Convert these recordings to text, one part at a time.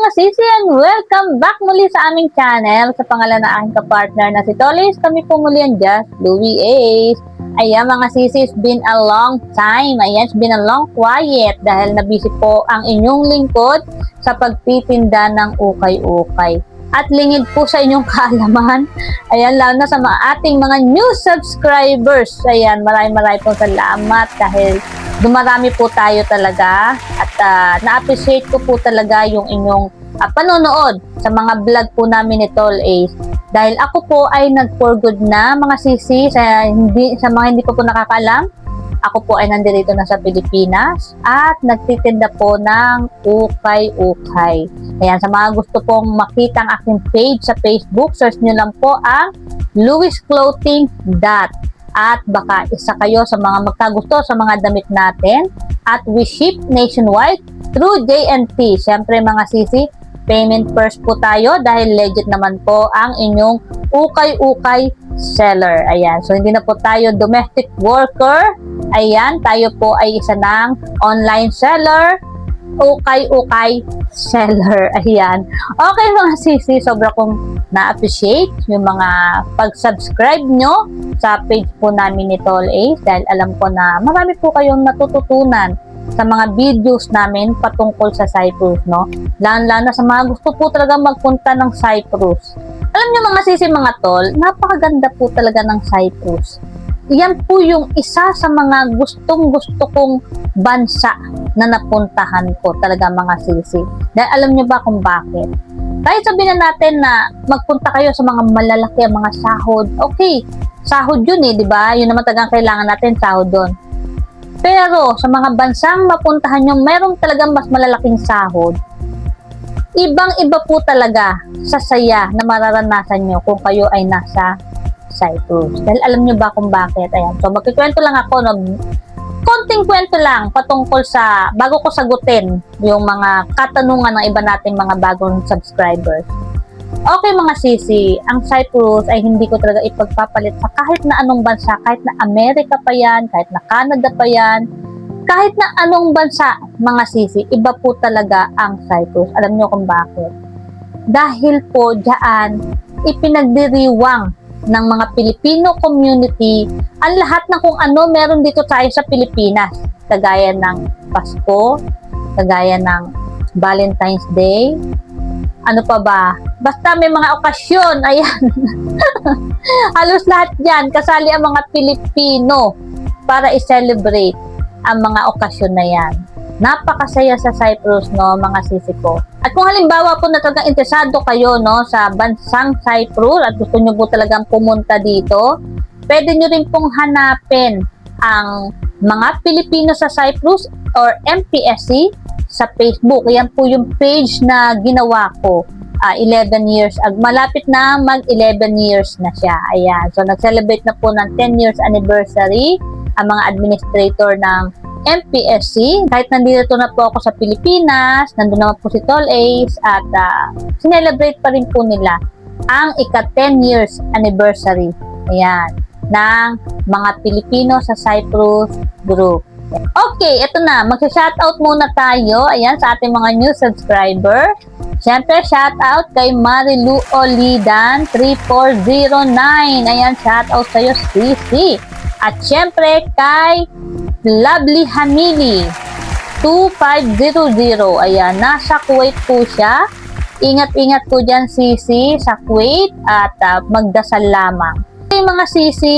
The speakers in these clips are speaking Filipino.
mga sisi and welcome back muli sa aming channel. Sa pangalan ng aking kapartner na si Tolis, kami po muli ang Just Louie Ace. Ayan mga sisi, it's been a long time. Ayan, it's been a long quiet dahil nabisi po ang inyong lingkod sa pagtitinda ng ukay-ukay. At lingid po sa inyong kaalaman. Ayan, lalo na sa ating mga new subscribers. Ayan, maraming pong salamat dahil dumarami po tayo talaga at na-appreciate ko po talaga yung inyong panonood sa mga vlog po namin ni Tol Ace. Dahil ako po ay nag-for good na mga sisi sa mga hindi ko po nakakaalam. Ako po ay nandito na sa Pilipinas at nagtitinda po ng ukay-ukay. Ayan, sa mga gusto pong makita ang aking page sa Facebook, search nyo lang po ang Louis Clothing. At baka isa kayo sa mga magkagusto sa mga damit natin at we ship nationwide through JNT. Siyempre mga sisi, payment first po tayo dahil legit naman po ang inyong ukay-ukay seller. Ayan, so hindi na po tayo domestic worker. Ayan, tayo po ay isa ng online seller, ukay-ukay seller. Ayan. Okay mga sisi, sobra kong na-appreciate yung mga pag-subscribe nyo sa page po namin ni Tol Ace dahil alam ko na marami po kayong natututunan sa mga videos namin patungkol sa Cyprus, no? Lalo na sa mga gusto po talaga magpunta ng Cyprus. Alam nyo mga sisi, mga tol, napakaganda po talaga ng Cyprus. Yan po yung isa sa mga gustong-gusto kong bansa na napuntahan ko talaga mga sisi. Dahil alam nyo ba kung bakit? Kahit sabihin na natin na magpunta kayo sa mga malalaki ang mga sahod, okay, sahod yun di ba? Yun naman talagang kailangan natin, sahod doon. Pero sa mga bansang mapuntahan nyo, mayroong talagang mas malalaking sahod. Ibang-iba po talaga sa saya na mararanasan nyo kung kayo ay nasa Cyprus. Dahil alam nyo ba kung bakit? Ayan. So magkikwento lang ako, no? Konting kwento lang patungkol sa, bago ko sagutin yung mga katanungan ng iba nating mga bagong subscribers. Okay mga sisi, ang Cyprus ay hindi ko talaga ipagpapalit sa kahit na anong bansa, kahit na Amerika pa yan, kahit na Canada pa yan, kahit na anong bansa mga sisi, iba po talaga ang Cyprus. Alam nyo kung bakit? Dahil po diyan ipinagdiriwang ng mga Filipino community ang lahat ng kung ano meron dito tayo sa Pilipinas, kagaya ng Pasko, kagaya ng Valentine's Day, ano pa ba? Basta may mga okasyon, ayan. Halos lahat yan, kasali ang mga Pilipino para i-celebrate ang mga okasyon na yan. Napakasaya sa Cyprus, no, mga sisi ko. At kung halimbawa po na talagang interesado kayo, no, sa bansang Cyprus at gusto nyo po talagang pumunta dito, pwede nyo rin pong hanapin ang mga Pilipino sa Cyprus or MPSC sa Facebook. Ayan po yung page na ginawa ko. 11 years, malapit na mag 11 years na siya. Ayan, so nag-celebrate na po ng 10 years anniversary ang mga administrator ng MPSC. Kahit nandito na po ako sa Pilipinas, nandun naman po si Tol Ace at sinelebrate pa rin po nila ang ika-10 years anniversary. Ayan, ng mga Pilipino sa Cyprus group. Okay, eto na. Mag-shoutout muna tayo. Ayan, sa ating mga new subscriber. Siyempre, shoutout kay Marilu Olidan 3409. Ayan, shoutout sa'yo, Sisi. At siyempre, kay Lovely Hamili 2500. Ayan, nasa Kuwait po siya. Ingat-ingat po dyan, Sisi, sa Kuwait at magdasal lamang. Okay, mga Sisi,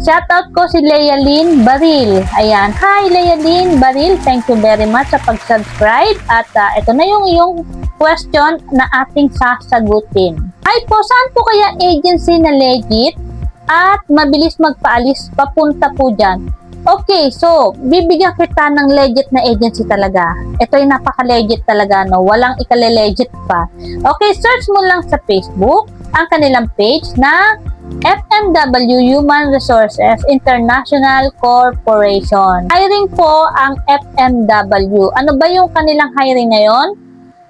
shoutout ko si Lealyn Baril. Ayan, hi Lealyn Baril, thank you very much sa pag-subscribe. At ito na yung iyong question na ating sasagutin. Hi po, saan po kaya agency na legit at mabilis magpaalis papunta po dyan? Okay, so bibigyan kita ng legit na agency talaga. Ito ay napaka-legit talaga, no? Walang ikale-legit pa. Okay, search mo lang sa Facebook ang kanilang page na FMW Human Resources International Corporation. Hiring po ang FMW. Ano ba yung kanilang hiring ngayon?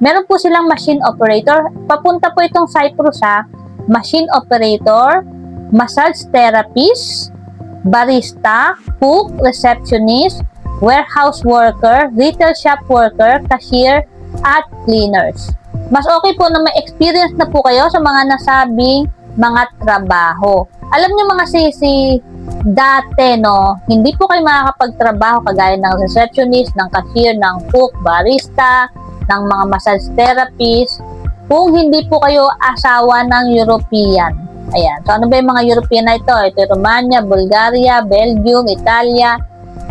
Meron po silang machine operator. Papunta po itong Cyprus ha. Machine operator, massage therapist, barista, cook, receptionist, warehouse worker, retail shop worker, cashier, at cleaners. mas okay po na may experience na po kayo sa mga nasabing mga trabaho. Alam niyo mga sisi, dati no, hindi po kayo makakapagtrabaho kagaya ng receptionist, ng cashier, ng cook, barista, ng mga massage therapist, kung hindi po kayo asawa ng European. Ayan. So, ano ba yung mga European na ito? Ito yung Romania, Bulgaria, Belgium, Italia,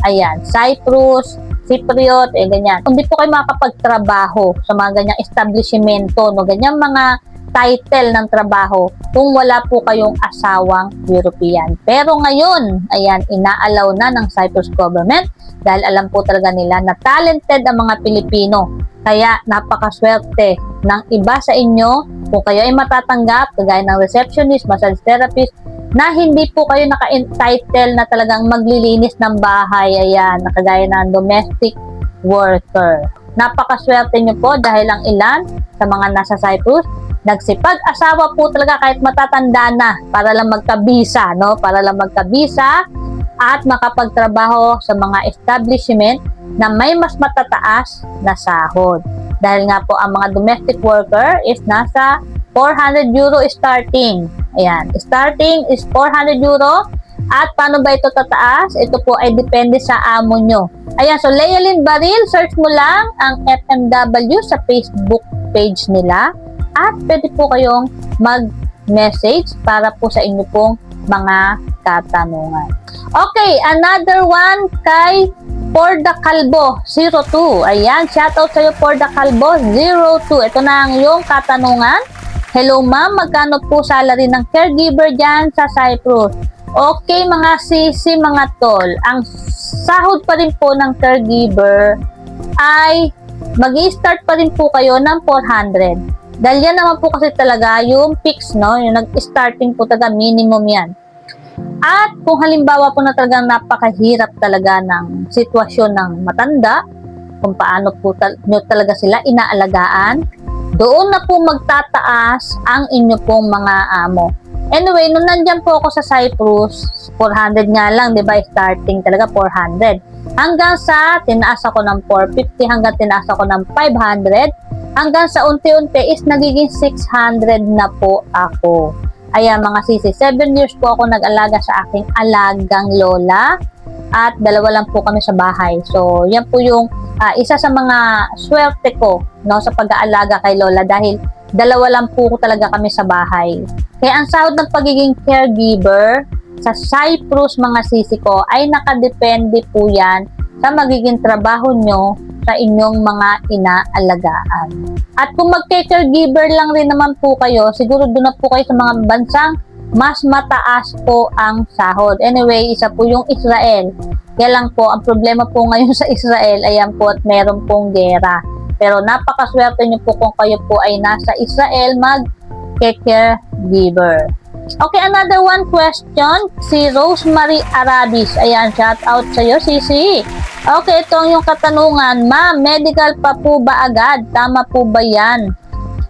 ayan, Cyprus, Cypriot, ganyan. Hindi po kayo makakapagtrabaho sa mga ganyang establishmento, no, ganyang mga title ng trabaho kung wala po kayong asawang European. Pero ngayon, ayan, inaalaw na ng Cyprus government dahil alam po talaga nila na talented ang mga Pilipino. Kaya napakaswerte ng iba sa inyo kung kayo ay matatanggap, kagaya ng receptionist, massage therapist, na hindi po kayo naka-entitle na talagang maglilinis ng bahay, ayan, nakagaya ng domestic worker. Napakaswerte nyo po dahil ang ilan sa mga nasa Cyprus, nagsipag-asawa po talaga kahit matatanda na para lang magkabisa, no? Para lang magkabisa at makapagtrabaho sa mga establishment na may mas matataas na sahod. Dahil nga po ang mga domestic worker is nasa 400 euro starting. Ayan, starting is 400 euro. At paano ba ito tataas? Ito po ay depende sa amo nyo. Ayan, so Lealyn Baril, search mo lang ang FMW sa Facebook page nila. At pwede po kayong mag-message para po sa inyo pong mga katanungan. Okay, another one kay Porda Calbo 02. Ayan, shoutout sa iyo Porda Calbo 02. Ito na ang iyong katanungan. Hello ma'am, magkano po salary ng caregiver dyan sa Cyprus? Okay mga sisi, mga tol, ang sahod pa rin po ng caregiver ay mag-i-start pa rin po kayo ng 400. Dahil yan naman po kasi talaga yung fix, no? Yung nag-starting po talaga, minimum yan. At kung halimbawa po na talagang napakahirap talaga ng sitwasyon ng matanda, kung paano po nyo talaga sila inaalagaan, doon na po magtataas ang inyo pong mga amo. Anyway, nung nandyan po ako sa Cyprus, 400 nga lang, di ba? Starting talaga 400. Hanggang sa tinaas ako ng 450, hanggang tinaas ako ng 500, hanggang sa unti-unti is nagiging 600 na po ako. Ayan mga sisi, 7 years po ako nag-alaga sa aking alagang lola at 2 lang po kami sa bahay. So, yan po yung isa sa mga swerte ko, no, sa pag-aalaga kay lola dahil 2 lang po talaga kami sa bahay. Kaya ang sahod ng pagiging caregiver sa Cyprus mga sisi ko ay nakadepende po yan sa magiging trabaho nyo sa inyong mga inaalagaan. At kung magke-caregiver lang rin naman po kayo, siguro doon na po kayo sa mga bansang mas mataas po ang sahod. Anyway, isa po yung Israel. Kaya lang po, ang problema po ngayon sa Israel, ayan po at meron pong gera. Pero napakaswerte nyo po kung kayo po ay nasa Israel mag-caregiver. Okay, another one question. Si Rosemary Arabis. Ayan, shout out sa iyo, Sisi. Okay, ito ang yung katanungan. Ma'am, medical pa po ba agad? Tama po ba yan?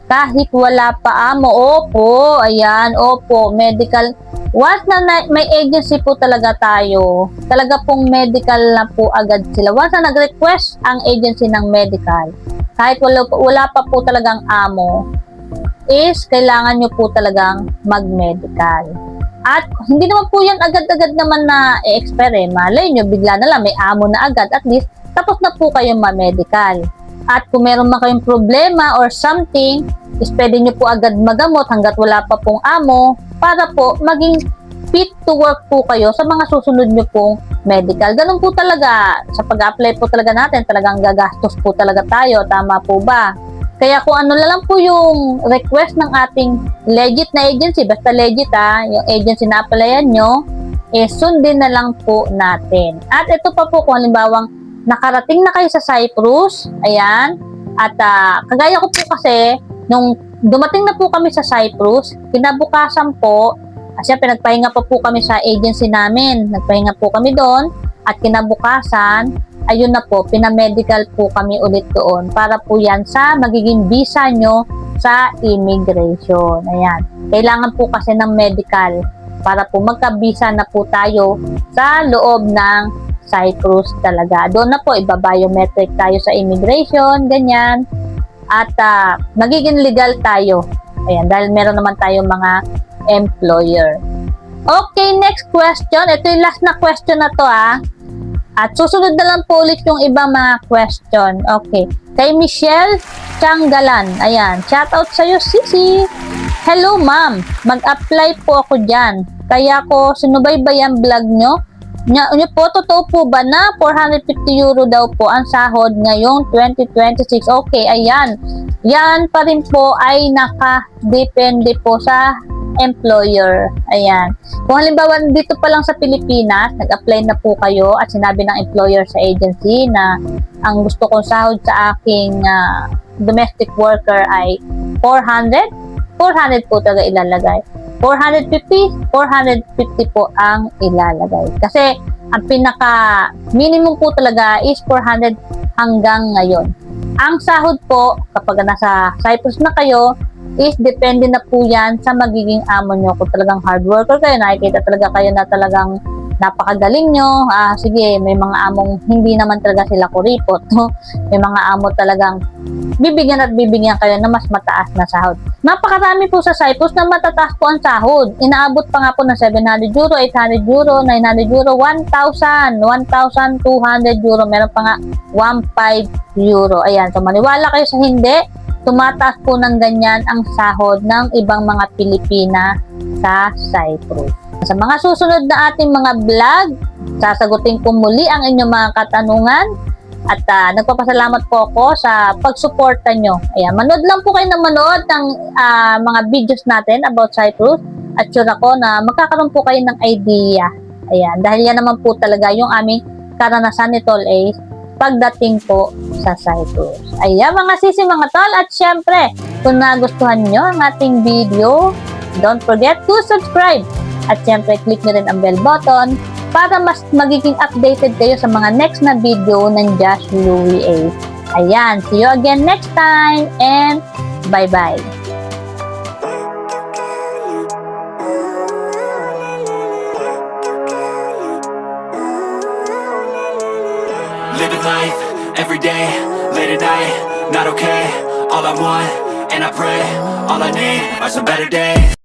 Kahit wala pa amo? Opo, ayan, opo, medical. Once na may agency po talaga tayo, talaga pong medical na po agad sila. Once na nag-request ang agency ng medical, kahit wala pa po talagang amo, is kailangan nyo po talagang mag-medical. At hindi naman po yan agad-agad naman na i-expire. Malay nyo, bigla na lang may amo na agad. At least, tapos na po kayong ma-medical. At kung meron man kayong problema or something, is pwede nyo po agad magamot hanggat wala pa pong amo para po maging fit to work po kayo sa mga susunod nyo pong medical. Ganun po talaga. Sa pag-apply po talaga natin, talagang gagastos po talaga tayo. Tama po ba? Kaya kung ano na lang po yung request ng ating legit na agency, basta legit yung agency na applyan nyo, sundin na lang po natin. At ito pa po kung halimbawang nakarating na kayo sa Cyprus, ayan, at kagaya ko po kasi, nung dumating na po kami sa Cyprus, kinabukasan po, kasi pinagpahinga pa po kami sa agency namin, nagpahinga po kami doon, at kinabukasan, ayun na po, pinamedical po kami ulit doon para po yan sa magiging visa nyo sa immigration. Ayan. Kailangan po kasi ng medical para po magka-visa na po tayo sa loob ng Cyprus talaga. Doon na po, iba-biometric tayo sa immigration, ganyan. at magiging legal tayo. Ayan, dahil meron naman tayong mga employer. Okay, next question. Ito yung last na question na to At susunod na lang po ulit yung ibang mga question. Okay. Kay Michelle Changalan. Ayan. Shoutout sa'yo, Sisi. Hello, ma'am. Mag-apply po ako dyan. Kaya ko sinubaybay ang vlog nyo. Nyo po, totoo po ba na 450 euro daw po ang sahod ngayong 2026? Okay, ayan. Yan pa rin po ay nakadepende po sa employer. Ayan. Kung halimbawa dito pa lang sa Pilipinas, nag-apply na po kayo at sinabi ng employer sa agency na ang gusto kong sahod sa aking domestic worker ay 400 po talaga ilalagay. 450 po ang ilalagay. Kasi ang pinaka minimum po talaga is 400 hanggang ngayon. Ang sahod po kapag nasa Cyprus na kayo is depende na po yan sa magiging amo nyo. Kung talagang hard worker kayo, nakikita talaga kayo na talagang napakagaling nyo. Sige, may mga among hindi naman talaga sila kuripot. May mga amo talagang bibigyan at bibigyan kayo na mas mataas na sahod. Napakarami po sa Cyprus na matataas po ang sahod. Inaabot pa nga po ng 700 euro, 800 euro, 900 euro, 1,000, 1,200 euro. Meron pa nga 1,500 euro. Ayan, so maniwala kayo sa hindi, tumataas po ng ganyan ang sahod ng ibang mga Pilipina sa Cyprus. Sa mga susunod na ating mga vlog, sasagutin ko muli ang inyong mga katanungan at nagpapasalamat po ako sa pagsuporta nyo. Ayan, manood lang po kayo ng manood ng mga videos natin about Cyprus at sure ako na magkakaroon po kayo ng idea. Ayan, dahil yan naman po talaga yung aming karanasan ni Tol Ace pagdating po sa Cyprus. Ayan mga sisi, mga tol, at syempre, kung nagustuhan nyo ang ating video, don't forget to subscribe. At syempre, click nyo rin ang bell button para mas magiging updated kayo sa mga next na video ng Josh Louie Ace. Ayan, see you again next time and bye-bye. Living life, everyday, late at night, not okay. All I want, and I pray, all I need are some better days.